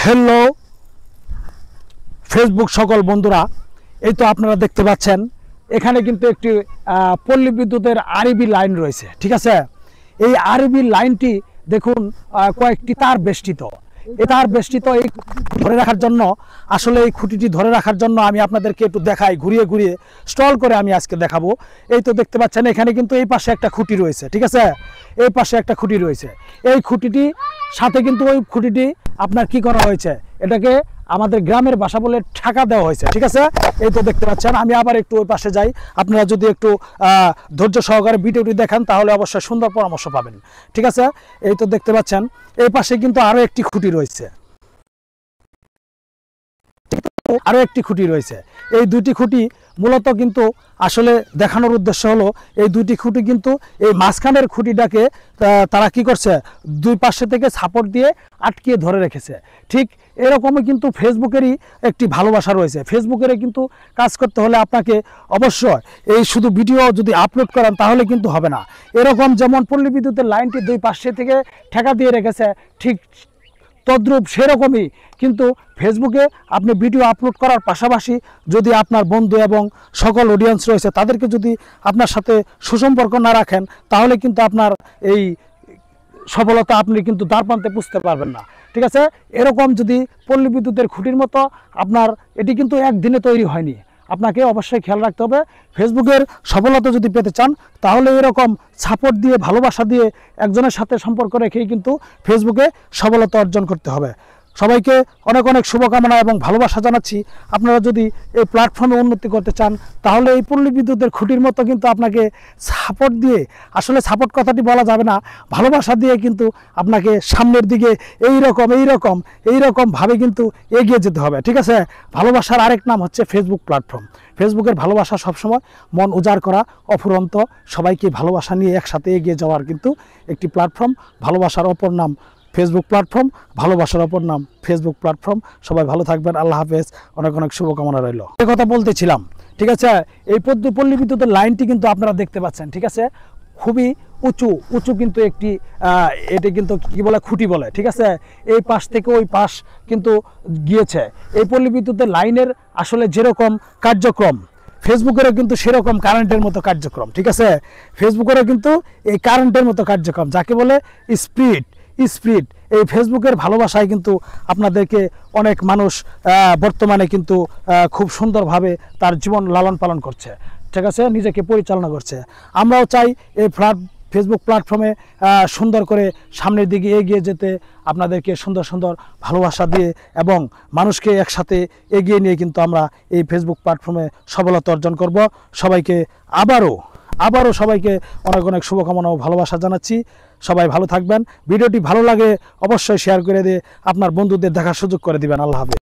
Hello Facebook সকল বন্ধুরা, এই তো আপনারা দেখতে পাচ্ছেন এখানে কিন্তু একটি পল্লী বিদ্যুতের আরবি লাইন রয়েছে। ঠিক আছে, এই আরবি লাইনটি দেখুন কয়েকটি তার বেষ্টিত। এই তার বেষ্টিত এই ধরে রাখার জন্য, আসলে এই খুঁটিটি ধরে রাখার জন্য আমি আপনাদেরকে একটু দেখাই, ঘুরিয়ে ঘুরিয়ে স্টল করে আমি আজকে দেখাবো। এই তো দেখতে পাচ্ছেন এখানে কিন্তু এই পাশে একটা খুঁটি রয়েছে। ঠিক আছে, এই পাশে একটা খুঁটি রয়েছে। এই খুঁটিটি সাথে কিন্তু ওই খুঁটিটি আপনার কি করা হয়েছে, এটাকে আমাদের গ্রামের ভাষা বলে ঠাকা দেওয়া হয়েছে। ঠিক আছে, এই তো দেখতে পাচ্ছেন। আমি আবার একটু ওই পাশে যাই, আপনারা যদি একটু ধৈর্য সহকারে ভিডিওটি দেখেন তাহলে অবশ্যই সুন্দর পরামর্শ পাবেন। ঠিক আছে, এই তো দেখতে পাচ্ছেন এই পাশে কিন্তু আরো একটি খুঁটি রয়েছে, আরো একটি খুঁটি রয়েছে। এই দুইটি খুঁটি মূলত কিন্তু আসলে দেখানোর উদ্দেশ্য হলো, এই দুইটি খুঁটি কিন্তু এই মাঝখানের খুঁটিটাকে তারা কি করছে, দুই পাশে থেকে সাপোর্ট দিয়ে আটকিয়ে ধরে রেখেছে। ঠিক এরকমই কিন্তু ফেসবুকেরই একটি ভালোবাসা রয়েছে। ফেসবুকের কিন্তু কাজ করতে হলে আপনাকে অবশ্যই এই শুধু ভিডিও যদি আপলোড করেন তাহলে কিন্তু হবে না। এরকম যেমন পল্লী বিদ্যুতের লাইনটি দুই পাশে থেকে ঠেকা দিয়ে রেখেছে, ঠিক তদ্রূপ সেরকমই কিন্তু ফেসবুকে আপনি ভিডিও আপলোড করার পাশাপাশি যদি আপনার বন্ধু এবং সকল অডিয়েন্স রয়েছে তাদেরকে যদি আপনার সাথে সুসম্পর্ক না রাখেন তাহলে কিন্তু আপনার এই সফলতা আপনি কিন্তু দ্বারপ্রান্তে পুষতে পারবেন না। ঠিক আছে, এরকম যদি পল্লী বিদ্যুতের খুঁটির মতো আপনার এটি কিন্তু একদিনে তৈরি হয়নি। আপনাকে অবশ্যই খেয়াল রাখতে হবে, ফেসবুকের সফলতা যদি পেতে চান তাহলে এরকম সাপোর্ট দিয়ে, ভালোবাসা দিয়ে একজনের সাথে সম্পর্ক রেখেই কিন্তু ফেসবুকে সফলতা অর্জন করতে হবে। সবাইকে অনেক অনেক শুভকামনা এবং ভালোবাসা জানাচ্ছি। আপনারা যদি এই প্ল্যাটফর্মে উন্নতি করতে চান তাহলে এই পল্লী বিদ্যুতের খুঁটির মতো কিন্তু আপনাকে সাপোর্ট দিয়ে, আসলে সাপোর্ট কথাটি বলা যাবে না, ভালোবাসা দিয়ে কিন্তু আপনাকে সামনের দিকে এইরকমভাবে কিন্তু এগিয়ে যেতে হবে। ঠিক আছে, ভালোবাসার আরেক নাম হচ্ছে ফেসবুক প্ল্যাটফর্ম। ফেসবুকের ভালোবাসা সবসময় মন উজাড় করা, অফুরন্ত সবাইকে ভালোবাসা নিয়ে একসাথে এগিয়ে যাওয়ার কিন্তু একটি প্ল্যাটফর্ম। ভালোবাসার অপর নাম ফেসবুক প্ল্যাটফর্ম, ভালোবাসার অপর নাম ফেসবুক প্ল্যাটফর্ম। সবাই ভালো থাকবেন, আল্লাহ হাফেজ, অনেক অনেক শুভকামনা রইল। এই কথা বলতেছিলাম। ঠিক আছে, এই পল্লী বিদ্যুতের লাইনটি কিন্তু আপনারা দেখতে পাচ্ছেন। ঠিক আছে, খুবই উঁচু কিন্তু একটি এটি কিন্তু কি বলে, খুঁটি বলে। ঠিক আছে, এই পাশ থেকে ওই পাশ কিন্তু গিয়েছে। এই পল্লী বিদ্যুতের লাইনের আসলে যেরকম কার্যক্রম, ফেসবুকেরও কিন্তু সেরকম কারেন্টের মতো কার্যক্রম। ঠিক আছে, ফেসবুকেরও কিন্তু এই কারেন্টের মতো কার্যক্রম, যাকে বলে স্পিড। এই ফেসবুকের ভালোবাসায় কিন্তু আপনাদেরকে অনেক মানুষ বর্তমানে কিন্তু খুব সুন্দরভাবে তার জীবন লালন পালন করছে। ঠিক আছে, নিজেকে পরিচালনা করছে। আমরাও চাই এই ফেসবুক প্ল্যাটফর্মে সুন্দর করে সামনের দিকে এগিয়ে যেতে, আপনাদেরকে সুন্দর সুন্দর ভালোবাসা দিয়ে এবং মানুষকে একসাথে এগিয়ে নিয়ে কিন্তু আমরা এই ফেসবুক প্ল্যাটফর্মে সফলতা অর্জন করব। সবাইকে আবারও সবাইকে অনেক অনেক শুভকামনা ও ভালোবাসা জানাচ্ছি। সবাই ভালো থাকবেন। ভিডিওটি ভালো লাগে অবশ্যই শেয়ার করে দিয়ে আপনার বন্ধুদের দেখার সুযোগ করে দিবেন। আল্লাহ হাফেজ।